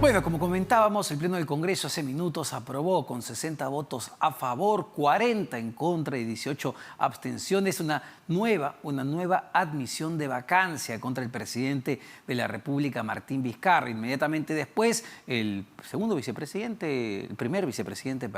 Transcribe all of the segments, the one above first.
Bueno, como comentábamos, el Pleno del Congreso hace minutos aprobó con 60 votos a favor, 40 en contra y 18 abstenciones una nueva admisión de vacancia contra el presidente de la República, Martín Vizcarra. Inmediatamente después, el primer vicepresidente,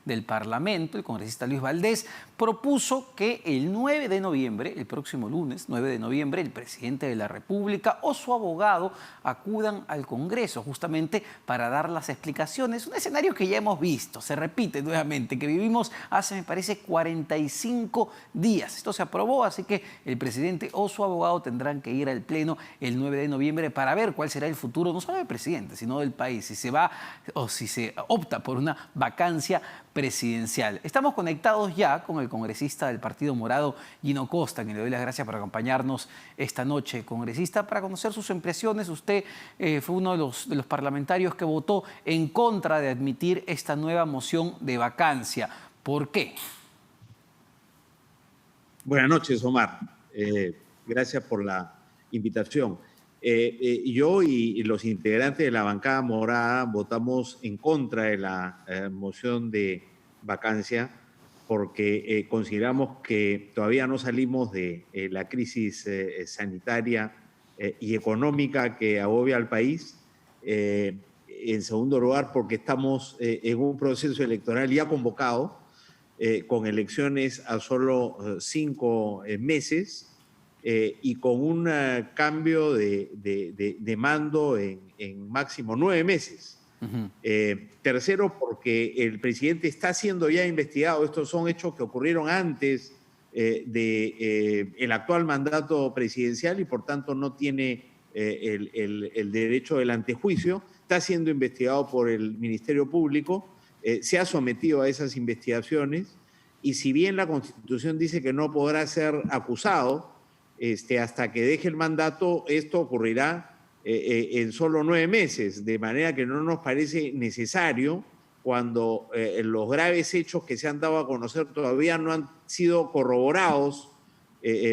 del Parlamento, el congresista Luis Valdés, propuso que el 9 de noviembre, el próximo lunes, 9 de noviembre, el presidente de la República o su abogado acudan al Congreso justamente para dar las explicaciones. Un escenario que ya hemos visto, se repite nuevamente, que vivimos hace, me parece, 45 días. Esto se aprobó, así que el presidente o su abogado tendrán que ir al Pleno el 9 de noviembre para ver cuál será el futuro, no solo del presidente, sino del país, si se va o si se opta por una vacancia presidencial. Estamos conectados ya con el congresista del Partido Morado, Gino Costa, a quien le doy las gracias por acompañarnos esta noche. Congresista, para conocer sus impresiones, usted fue uno de los parlamentarios que votó en contra de admitir esta nueva moción de vacancia. ¿Por qué? Buenas noches, Omar. Gracias por la invitación. Yo y los integrantes de la bancada morada votamos en contra de la moción de vacancia porque consideramos que todavía no salimos de la crisis sanitaria y económica que agobia al país. En segundo lugar, porque estamos en un proceso electoral ya convocado, con elecciones a solo 5 meses y con un cambio de mando en máximo 9 meses. Tercero, porque el presidente está siendo ya investigado. Estos son hechos que ocurrieron antes del actual mandato presidencial y por tanto no tiene el derecho del antejuicio. Está siendo investigado por el Ministerio Público. Se ha sometido a esas investigaciones y si bien la Constitución dice que no podrá ser acusado hasta que deje el mandato, esto ocurrirá en solo 9 meses, de manera que no nos parece necesario cuando los graves hechos que se han dado a conocer todavía no han sido corroborados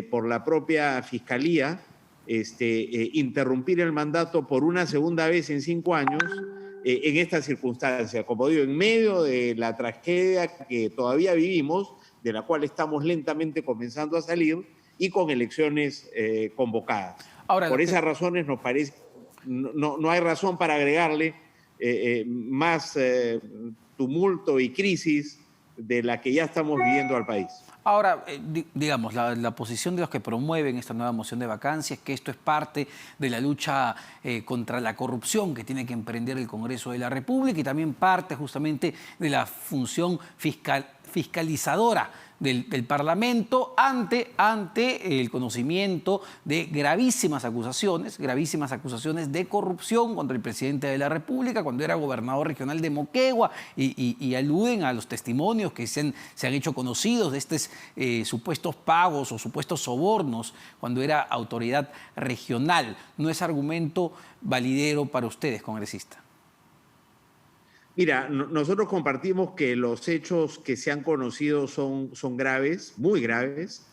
por la propia Fiscalía, interrumpir el mandato por una segunda vez en 5 años, en estas circunstancias, como digo, en medio de la tragedia que todavía vivimos, de la cual estamos lentamente comenzando a salir y con elecciones convocadas. Ahora, por esas razones nos parece, no hay razón para agregarle más tumulto y crisis de la que ya estamos viviendo al país. Ahora, digamos, la posición de los que promueven esta nueva moción de vacancia es que esto es parte de la lucha contra la corrupción que tiene que emprender el Congreso de la República y también parte justamente de la función fiscalizadora del Parlamento ante el conocimiento de gravísimas acusaciones de corrupción contra el presidente de la República cuando era gobernador regional de Moquegua y aluden a los testimonios que se han hecho conocidos de estos supuestos pagos o supuestos sobornos cuando era autoridad regional. ¿No es argumento validero para ustedes, congresista? Mira, nosotros compartimos que los hechos que se han conocido son graves, muy graves,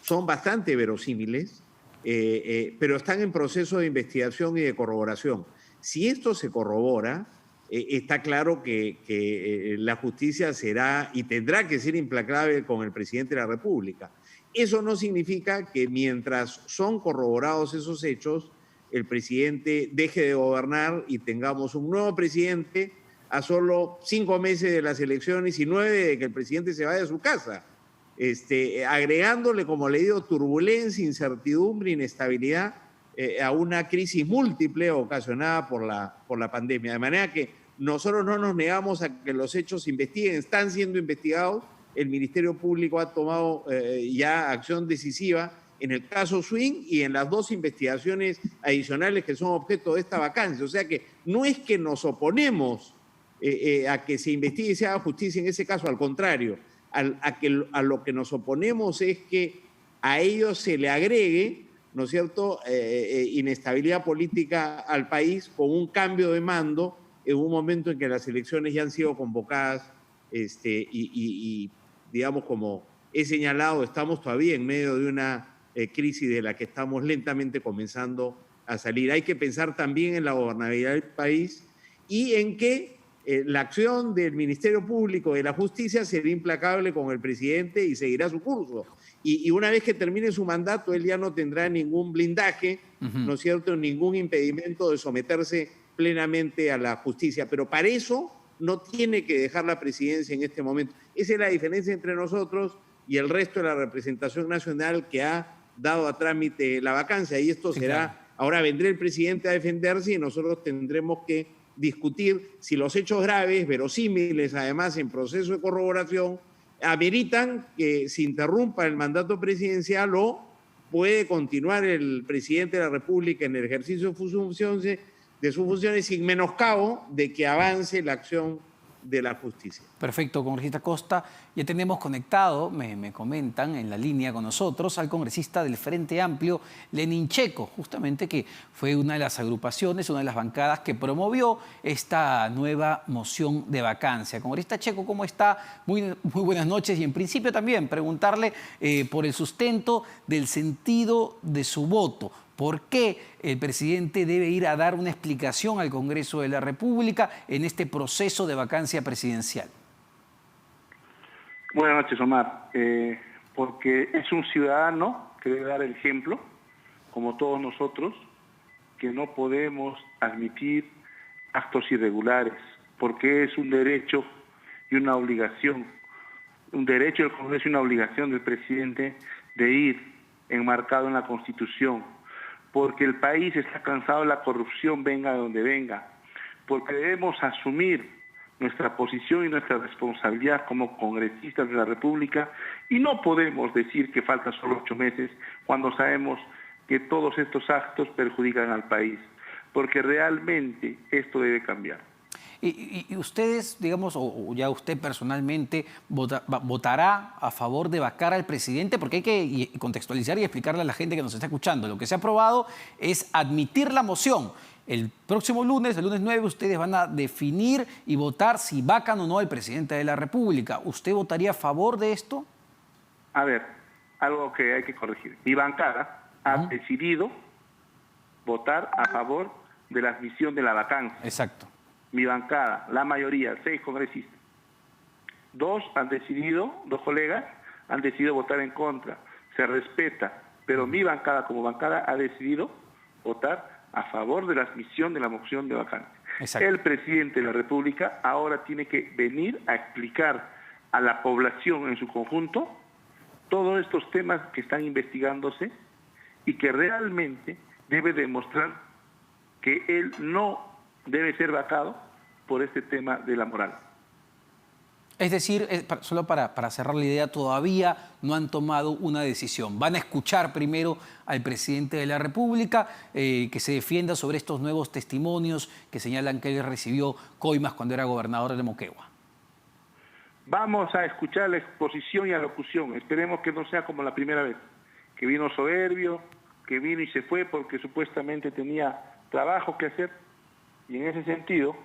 son bastante verosímiles, pero están en proceso de investigación y de corroboración. Si esto se corrobora, está claro que la justicia será y tendrá que ser implacable con el presidente de la República. Eso no significa que mientras son corroborados esos hechos, el presidente deje de gobernar y tengamos un nuevo presidente a solo 5 meses de las elecciones y 9 de que el presidente se vaya a su casa, agregándole, como le digo, turbulencia, incertidumbre, inestabilidad a una crisis múltiple ocasionada por la pandemia. De manera que nosotros no nos negamos a que los hechos se investiguen, están siendo investigados. El Ministerio Público ha tomado ya acción decisiva en el caso Swing y en las 2 investigaciones adicionales que son objeto de esta vacancia. O sea que no es que nos oponemos a que se investigue y se haga justicia en ese caso, al contrario, a lo que nos oponemos es que a ellos se le agregue, ¿no es cierto?, inestabilidad política al país con un cambio de mando en un momento en que las elecciones ya han sido convocadas y digamos, como he señalado, estamos todavía en medio de una crisis de la que estamos lentamente comenzando a salir. Hay que pensar también en la gobernabilidad del país y en que la acción del Ministerio Público de la Justicia será implacable con el presidente y seguirá su curso. Y una vez que termine su mandato, él ya no tendrá ningún blindaje, ¿no es cierto?, ningún impedimento de someterse plenamente a la justicia. Pero para eso no tiene que dejar la presidencia en este momento. Esa es la diferencia entre nosotros y el resto de la representación nacional que ha dado a trámite la vacancia. Y esto será, claro. Ahora vendrá el presidente a defenderse y nosotros tendremos que discutir si los hechos graves, verosímiles, además en proceso de corroboración, ameritan que se interrumpa el mandato presidencial o puede continuar el presidente de la República en el ejercicio de sus funciones sin menoscabo de que avance la acción de la justicia. Perfecto, congresista Costa. Ya tenemos conectado, me comentan en la línea con nosotros, al congresista del Frente Amplio, Lenin Checo, justamente que fue una de las agrupaciones, una de las bancadas que promovió esta nueva moción de vacancia. Congresista Checo, ¿cómo está? Muy buenas noches y en principio también preguntarle por el sustento del sentido de su voto. ¿Por qué el presidente debe ir a dar una explicación al Congreso de la República en este proceso de vacancia presidencial? Buenas noches, Omar. Porque es un ciudadano que debe dar el ejemplo, como todos nosotros, que no podemos admitir actos irregulares, porque es un derecho y una obligación, un derecho del Congreso y una obligación del presidente de ir enmarcado en la Constitución, porque el país está cansado de la corrupción, venga de donde venga, porque debemos asumir nuestra posición y nuestra responsabilidad como congresistas de la República y no podemos decir que faltan solo 8 meses cuando sabemos que todos estos actos perjudican al país, porque realmente esto debe cambiar. ¿Y ustedes, digamos, o ya usted personalmente, votará a favor de vacar al presidente? Porque hay que contextualizar y explicarle a la gente que nos está escuchando. Lo que se ha aprobado es admitir la moción. El próximo lunes, el lunes 9, ustedes van a definir y votar si vacan o no al presidente de la República. ¿Usted votaría a favor de esto? A ver, algo que hay que corregir. Mi bancada ha decidido votar a favor de la admisión de la vacancia. Exacto. Mi bancada, la mayoría, 6 congresistas. 2 colegas han decidido votar en contra. Se respeta, pero mi bancada como bancada ha decidido votar a favor de la admisión de la moción de vacancia. Exacto. El presidente de la República ahora tiene que venir a explicar a la población en su conjunto todos estos temas que están investigándose y que realmente debe demostrar que él no debe ser vacado por este tema de la moral. Es decir, solo para cerrar la idea, todavía no han tomado una decisión. Van a escuchar primero al presidente de la República que se defienda sobre estos nuevos testimonios que señalan que él recibió coimas cuando era gobernador de Moquegua. Vamos a escuchar la exposición y alocución. Esperemos que no sea como la primera vez, que vino soberbio, que vino y se fue porque supuestamente tenía trabajo que hacer. Y en ese sentido,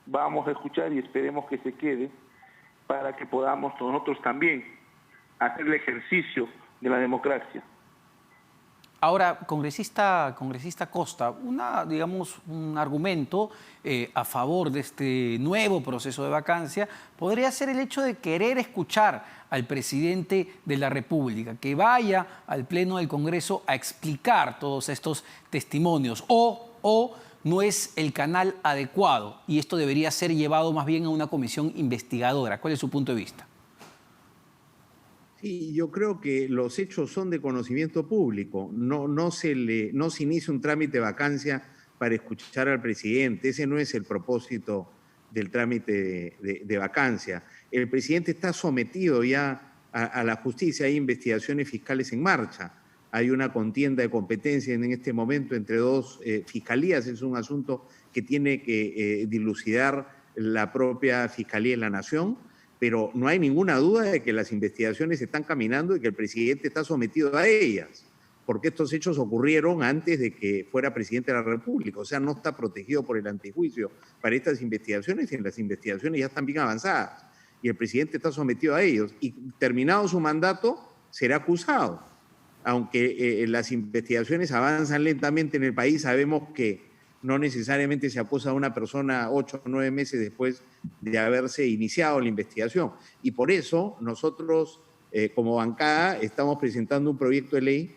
vamos a escuchar y esperemos que se quede para que podamos nosotros también hacer el ejercicio de la democracia. Ahora, congresista Costa, un argumento a favor de este nuevo proceso de vacancia podría ser el hecho de querer escuchar al presidente de la República, que vaya al Pleno del Congreso a explicar todos estos testimonios o no es el canal adecuado y esto debería ser llevado más bien a una comisión investigadora. ¿Cuál es su punto de vista? Sí, yo creo que los hechos son de conocimiento público. No se inicia un trámite de vacancia para escuchar al presidente. Ese no es el propósito del trámite de vacancia. El presidente está sometido ya a la justicia. Hay investigaciones fiscales en marcha. Hay una contienda de competencia en este momento entre 2 fiscalías. Es un asunto que tiene que dilucidar la propia Fiscalía de la Nación, pero no hay ninguna duda de que las investigaciones están caminando y que el presidente está sometido a ellas, porque estos hechos ocurrieron antes de que fuera presidente de la República. O sea, no está protegido por el antejuicio para estas investigaciones y las investigaciones ya están bien avanzadas y el presidente está sometido a ellos y terminado su mandato será acusado. Aunque las investigaciones avanzan lentamente en el país, sabemos que no necesariamente se acusa a una persona 8 o 9 meses después de haberse iniciado la investigación. Y por eso nosotros, como bancada, estamos presentando un proyecto de ley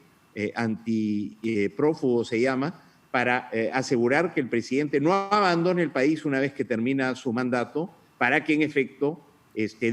antiprófugo, se llama, para asegurar que el presidente no abandone el país una vez que termina su mandato, para que en efecto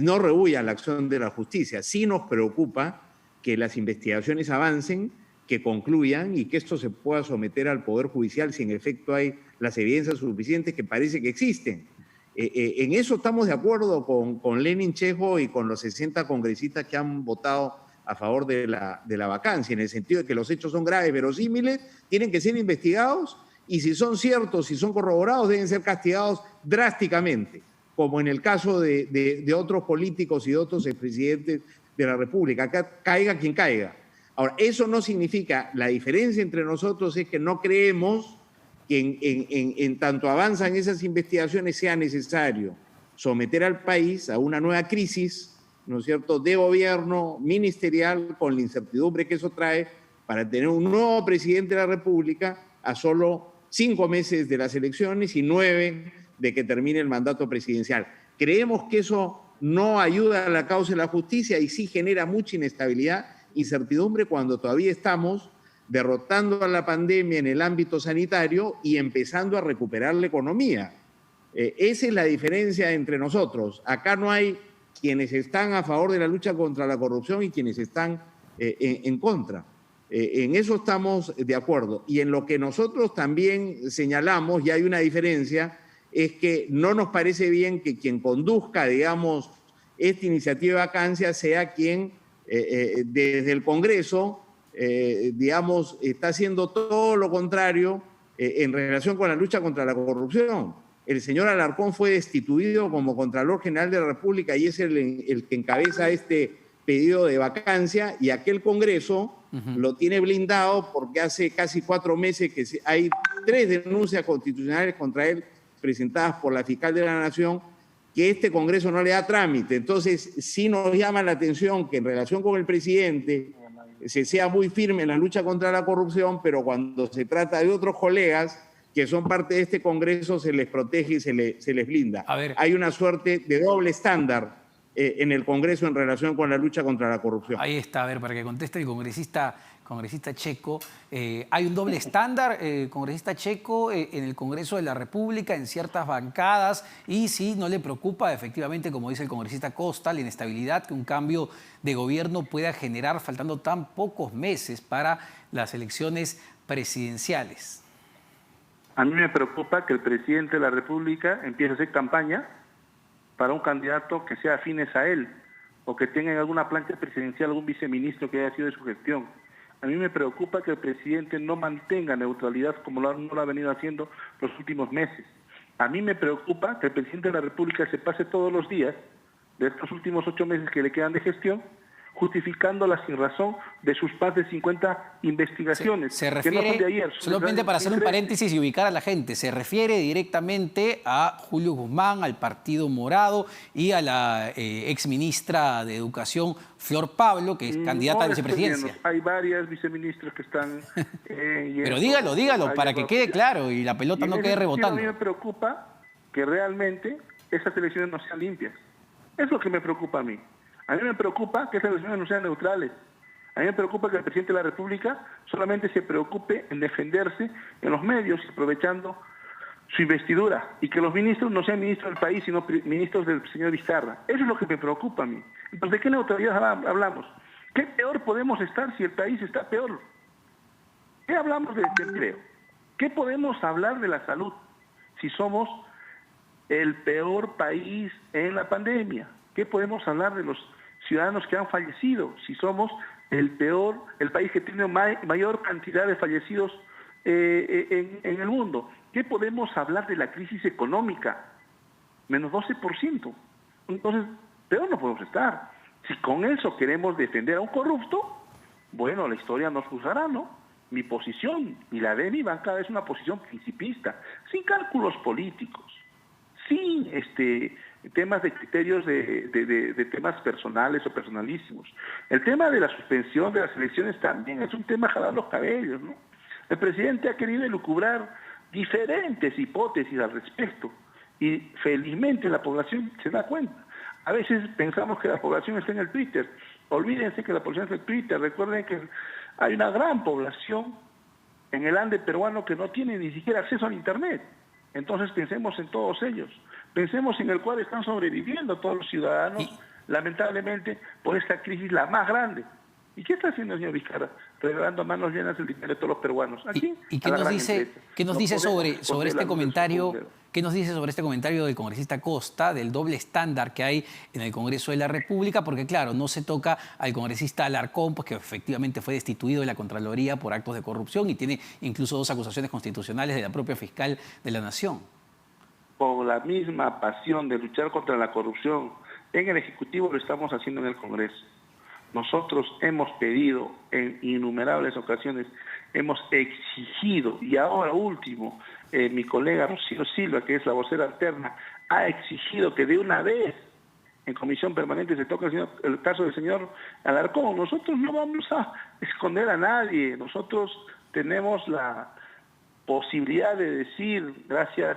no rehuya la acción de la justicia. Sí nos preocupa que las investigaciones avancen, que concluyan y que esto se pueda someter al Poder Judicial si en efecto hay las evidencias suficientes que parece que existen. En eso estamos de acuerdo con Lenin Chejo y con los 60 congresistas que han votado a favor de la vacancia, en el sentido de que los hechos son graves, verosímiles, tienen que ser investigados y si son ciertos, si son corroborados, deben ser castigados drásticamente, como en el caso de otros políticos y de otros expresidentes de la República. Acá caiga quien caiga. Ahora, eso no significa, la diferencia entre nosotros es que no creemos que en tanto avanzan esas investigaciones sea necesario someter al país a una nueva crisis, ¿no es cierto?, de gobierno ministerial, con la incertidumbre que eso trae, para tener un nuevo presidente de la República a solo 5 meses de las elecciones y 9 de que termine el mandato presidencial. Creemos que eso no ayuda a la causa de la justicia y sí genera mucha inestabilidad, incertidumbre, cuando todavía estamos derrotando a la pandemia en el ámbito sanitario y empezando a recuperar la economía. Esa es la diferencia entre nosotros. Acá no hay quienes están a favor de la lucha contra la corrupción y quienes están en contra. En eso estamos de acuerdo. Y en lo que nosotros también señalamos, y hay una diferencia, es que no nos parece bien que quien conduzca, digamos, esta iniciativa de vacancia sea quien desde el Congreso, digamos, está haciendo todo lo contrario en relación con la lucha contra la corrupción. El señor Alarcón fue destituido como Contralor General de la República y es el que encabeza este pedido de vacancia, y aquel Congreso lo tiene blindado porque hace casi 4 meses que hay 3 denuncias constitucionales contra él presentadas por la Fiscal de la Nación, que este Congreso no le da trámite. Entonces, sí nos llama la atención que en relación con el presidente se sea muy firme en la lucha contra la corrupción, pero cuando se trata de otros colegas que son parte de este Congreso, se les protege y se les blinda. A ver. Hay una suerte de doble estándar en el Congreso en relación con la lucha contra la corrupción. Ahí está, a ver, para que conteste el congresista Checo. Hay un doble estándar, congresista Checo, en el Congreso de la República, en ciertas bancadas, y sí, no le preocupa efectivamente, como dice el congresista Costa, la inestabilidad que un cambio de gobierno pueda generar faltando tan pocos meses para las elecciones presidenciales. A mí me preocupa que el presidente de la República empiece a hacer campaña para un candidato que sea afines a él, o que tenga en alguna plancha presidencial algún viceministro que haya sido de su gestión. A mí me preocupa que el presidente no mantenga neutralidad como no lo ha venido haciendo los últimos meses. A mí me preocupa que el presidente de la República se pase todos los días de estos últimos 8 meses que le quedan de gestión justificando la sinrazón de sus más de 50 investigaciones. Se refiere, que no son de ayer, solamente para hacer un paréntesis y ubicar a la gente, se refiere directamente a Julio Guzmán, al Partido Morado y a la exministra de Educación, Flor Pablo, que es candidata a vicepresidencia. Hay varias viceministras que están... Pero dígalo, para que quede claro y la pelota no quede rebotando. A mí me preocupa que realmente esas elecciones no sean limpias. Es lo que me preocupa a mí. A mí me preocupa que esas elecciones no sean neutrales. A mí me preocupa que el presidente de la República solamente se preocupe en defenderse en los medios, aprovechando su investidura, y que los ministros no sean ministros del país, sino ministros del señor Vizcarra. Eso es lo que me preocupa a mí. Entonces, ¿de qué neutralidad hablamos? ¿Qué peor podemos estar si el país está peor? ¿Qué hablamos de desempleo? ¿Qué podemos hablar de la salud si somos el peor país en la pandemia? ¿Qué podemos hablar de los ciudadanos que han fallecido si somos el país que tiene mayor cantidad de fallecidos en el mundo? ¿Qué podemos hablar de la crisis económica? Menos 12%. Entonces, peor no podemos estar. Si con eso queremos defender a un corrupto, bueno, la historia nos juzgará, ¿no? Mi posición y la de mi bancada es una posición principista, sin cálculos políticos, sin temas de criterios de temas personales o personalísimos. El tema de la suspensión de las elecciones también es un tema jalar los cabellos, ¿no? El presidente ha querido elucubrar diferentes hipótesis al respecto y felizmente la población se da cuenta. A veces pensamos que la población está en el Twitter. Olvídense que la población está en el Twitter. Recuerden que hay una gran población en el Ande peruano que no tiene ni siquiera acceso al Internet. Entonces pensemos en todos ellos. Pensemos en el cual están sobreviviendo todos los ciudadanos, lamentablemente, por esta crisis la más grande. ¿Y qué está haciendo el señor Vizcarra? Regalando a manos llenas el dinero de todos los peruanos. Aquí, ¿Y qué nos dice, sobre este comentario? ¿Qué nos dice sobre este comentario del congresista Costa, del doble estándar que hay en el Congreso de la República? Porque claro, no se toca al congresista Alarcón, pues que efectivamente fue destituido de la Contraloría por actos de corrupción y tiene incluso 2 acusaciones constitucionales de la propia fiscal de la Nación. Por la misma pasión de luchar contra la corrupción en el Ejecutivo lo estamos haciendo en el Congreso. Nosotros hemos pedido en innumerables ocasiones, hemos exigido, y ahora último, mi colega Rocío Silva, que es la vocera alterna, ha exigido que de una vez en comisión permanente se toque el caso del señor Alarcón. Nosotros no vamos a esconder a nadie, nosotros tenemos la posibilidad de decir, gracias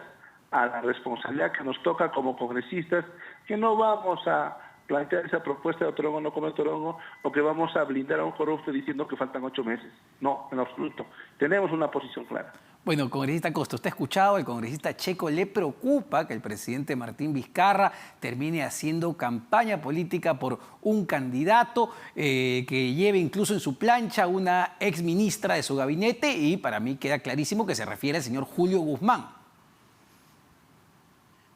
a la responsabilidad que nos toca como congresistas, que no vamos a plantear esa propuesta de Torongo no come Torongo o que vamos a blindar a un corrupto diciendo que faltan 8 meses. No, en absoluto. Tenemos una posición clara. Bueno, congresista Costa, usted ha escuchado, el congresista Checo le preocupa que el presidente Martín Vizcarra termine haciendo campaña política por un candidato que lleve incluso en su plancha una exministra de su gabinete y para mí queda clarísimo que se refiere al señor Julio Guzmán.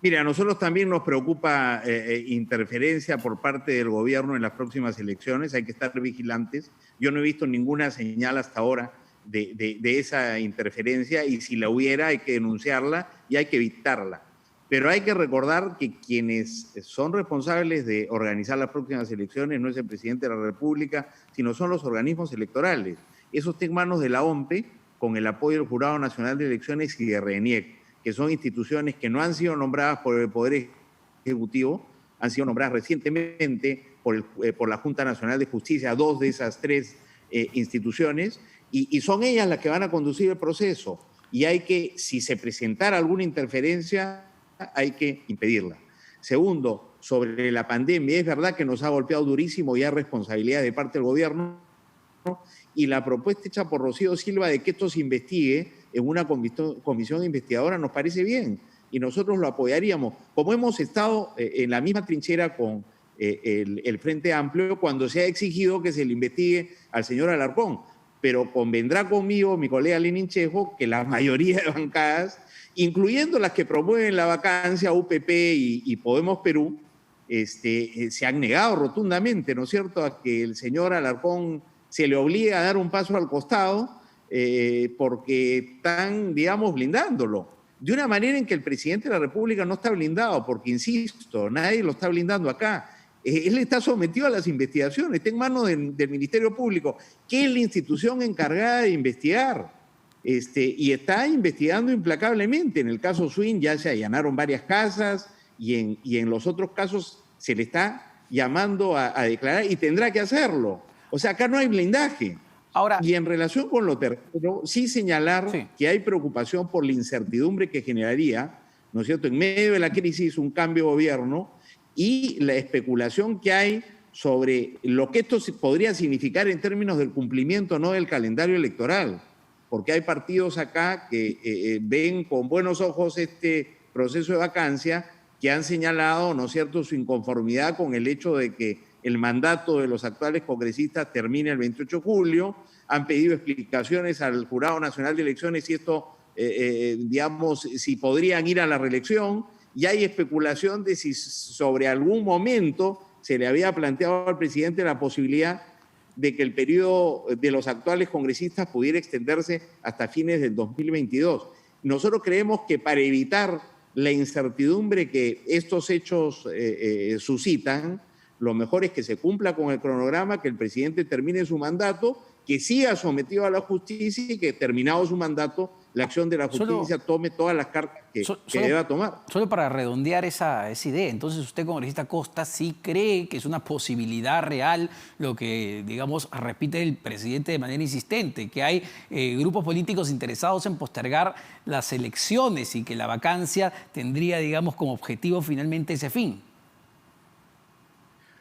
Mira, a nosotros también nos preocupa interferencia por parte del gobierno en las próximas elecciones. Hay que estar vigilantes. Yo no he visto ninguna señal hasta ahora de esa interferencia y si la hubiera hay que denunciarla y hay que evitarla. Pero hay que recordar que quienes son responsables de organizar las próximas elecciones no es el presidente de la República, sino son los organismos electorales. Eso está en manos de la OMPE con el apoyo del Jurado Nacional de Elecciones y de RENIEC, que son instituciones que no han sido nombradas por el Poder Ejecutivo, han sido nombradas recientemente por la Junta Nacional de Justicia, 2 de esas 3 instituciones, y son ellas las que van a conducir el proceso. Y hay que, si se presentara alguna interferencia, hay que impedirla. Segundo, sobre la pandemia, es verdad que nos ha golpeado durísimo y hay responsabilidad de parte del gobierno, y la propuesta hecha por Rocío Silva de que esto se investigue en una comisión investigadora nos parece bien y nosotros lo apoyaríamos, como hemos estado en la misma trinchera con el Frente Amplio cuando se ha exigido que se le investigue al señor Alarcón, pero convendrá conmigo mi colega Lenin Chejo que la mayoría de bancadas, incluyendo las que promueven la vacancia, UPP y Podemos Perú, se han negado rotundamente, ¿no es cierto?, a que el señor Alarcón se le obliga a dar un paso al costado porque están, digamos, blindándolo. De una manera en que el presidente de la República no está blindado, porque, insisto, nadie lo está blindando acá. Él está sometido a las investigaciones, está en manos del Ministerio Público, que es la institución encargada de investigar. Y está investigando implacablemente. En el caso Swing ya se allanaron varias casas y en los otros casos se le está llamando a declarar y tendrá que hacerlo. O sea, acá no hay blindaje. Ahora, y en relación con lo tercero, sí señalar que hay preocupación por la incertidumbre que generaría, ¿no es cierto?, en medio de la crisis un cambio de gobierno y la especulación que hay sobre lo que esto podría significar en términos del cumplimiento no del calendario electoral, porque hay partidos acá que ven con buenos ojos este proceso de vacancia, que han señalado, ¿no es cierto?, su inconformidad con el hecho de que el mandato de los actuales congresistas termina el 28 de julio, han pedido explicaciones al Jurado Nacional de Elecciones si esto, digamos, si podrían ir a la reelección, y hay especulación de si sobre algún momento se le había planteado al presidente la posibilidad de que el periodo de los actuales congresistas pudiera extenderse hasta fines del 2022. Nosotros creemos que para evitar la incertidumbre que estos hechos suscitan, lo mejor es que se cumpla con el cronograma, que el presidente termine su mandato, que siga sometido a la justicia y que terminado su mandato la acción de la justicia tome todas las cartas que deba tomar. Solo para redondear esa idea, entonces usted, congresista Costa, sí cree que es una posibilidad real lo que, digamos, repite el presidente de manera insistente, que hay grupos políticos interesados en postergar las elecciones y que la vacancia tendría, digamos, como objetivo finalmente ese fin.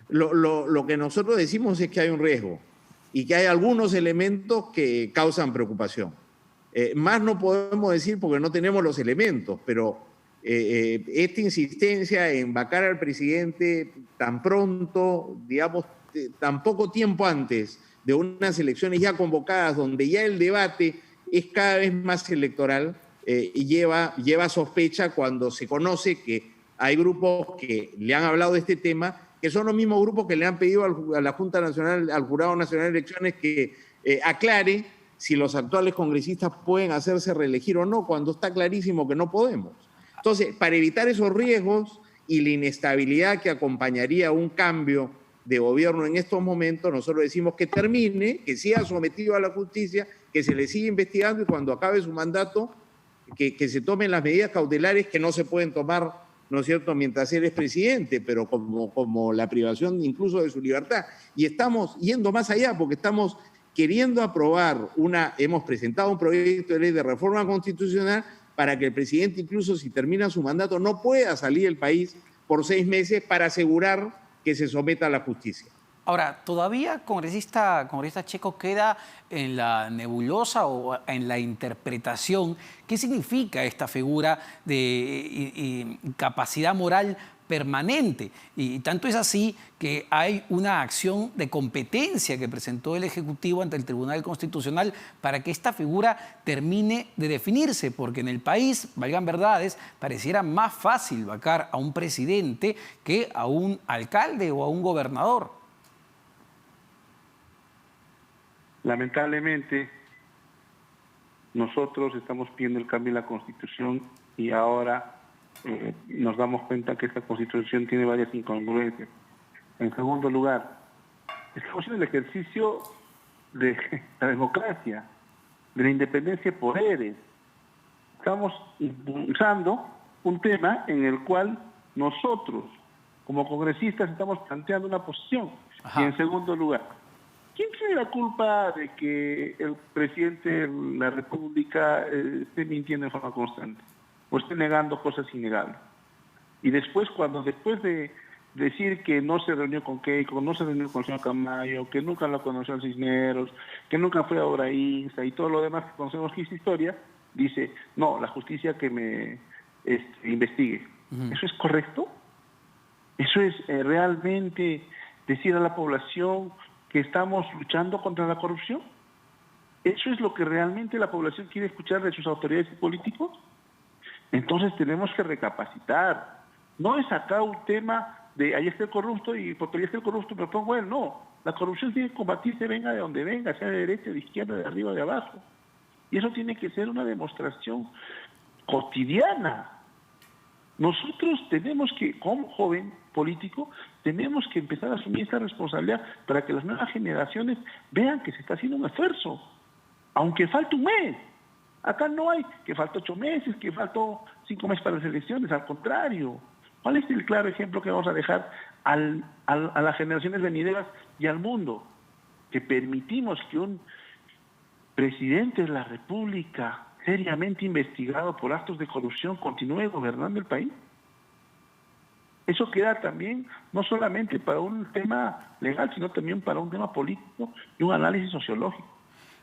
Lo que nosotros decimos es que hay un riesgo y que hay algunos elementos que causan preocupación. Más no podemos decir porque no tenemos los elementos, pero esta insistencia en vacar al presidente tan pronto, digamos, tan poco tiempo antes de unas elecciones ya convocadas, donde ya el debate es cada vez más electoral, y lleva sospecha cuando se conoce que hay grupos que le han hablado de este tema, que son los mismos grupos que le han pedido a la Junta Nacional, al Jurado Nacional de Elecciones, que aclare si los actuales congresistas pueden hacerse reelegir o no, cuando está clarísimo que no podemos. Entonces, para evitar esos riesgos y la inestabilidad que acompañaría un cambio de gobierno en estos momentos, nosotros decimos que termine, que sea sometido a la justicia, que se le siga investigando y cuando acabe su mandato, que se tomen las medidas cautelares que no se pueden tomar, ¿no es cierto?, mientras él es presidente, pero como la privación incluso de su libertad. Y estamos yendo más allá porque estamos queriendo aprobar hemos presentado un proyecto de ley de reforma constitucional para que el presidente, incluso si termina su mandato, no pueda salir del país por 6 meses para asegurar que se someta a la justicia. Ahora, ¿todavía, congresista Checo, queda en la nebulosa o en la interpretación qué significa esta figura de capacidad moral permanente? Y tanto es así que hay una acción de competencia que presentó el Ejecutivo ante el Tribunal Constitucional para que esta figura termine de definirse, porque en el país, valgan verdades, pareciera más fácil vacar a un presidente que a un alcalde o a un gobernador. Lamentablemente, nosotros estamos pidiendo el cambio en la Constitución y ahora nos damos cuenta que esta Constitución tiene varias incongruencias. En segundo lugar, estamos en el ejercicio de la democracia, de la independencia de poderes. Estamos impulsando un tema en el cual nosotros, como congresistas, estamos planteando una posición. Ajá. Y en segundo lugar, ¿quién tiene la culpa de que el presidente de la República esté mintiendo en forma constante o esté negando cosas innegables? Y después de decir que no se reunió con Keiko, no se reunió con el señor Camayo, que nunca lo conoció al Cisneros, que nunca fue a Obraíza y todo lo demás que conocemos que es historia, dice, no, la justicia que me investigue. ¿Eso es correcto? ¿Eso es realmente decir a la población que estamos luchando contra la corrupción? ¿Eso es lo que realmente la población quiere escuchar de sus autoridades y políticos? Entonces tenemos que recapacitar. No es acá un tema de ahí está el corrupto y porque ahí está el corrupto me pongo él. No, la corrupción tiene que combatirse venga de donde venga, sea de derecha, de izquierda, de arriba, de abajo. Y eso tiene que ser una demostración cotidiana. Nosotros tenemos que, como joven político, tenemos que empezar a asumir esta responsabilidad para que las nuevas generaciones vean que se está haciendo un esfuerzo, aunque falte un mes. Acá no hay que faltó 8 meses, que faltó 5 meses para las elecciones, al contrario. ¿Cuál es el claro ejemplo que vamos a dejar a las generaciones venideras y al mundo? Que permitimos que un presidente de la República seriamente investigado por actos de corrupción continúe gobernando el país. Eso queda también no solamente para un tema legal, sino también para un tema político y un análisis sociológico.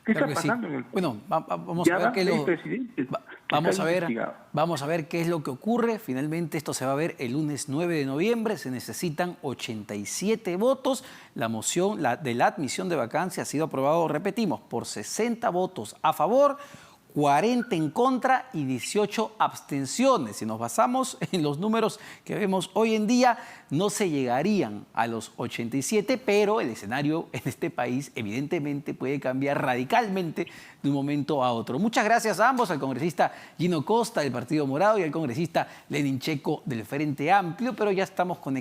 ¿Qué está pasando en el país? Bueno, vamos a ver qué es lo que ocurre. Finalmente esto se va a ver el lunes 9 de noviembre. Se necesitan 87 votos. La moción de la admisión de vacancia ha sido aprobado, repetimos, por 60 votos a favor, 40 en contra y 18 abstenciones. Si nos basamos en los números que vemos hoy en día, no se llegarían a los 87, pero el escenario en este país evidentemente puede cambiar radicalmente de un momento a otro. Muchas gracias a ambos, al congresista Gino Costa del Partido Morado y al congresista Lenin Checo del Frente Amplio, pero ya estamos conectados.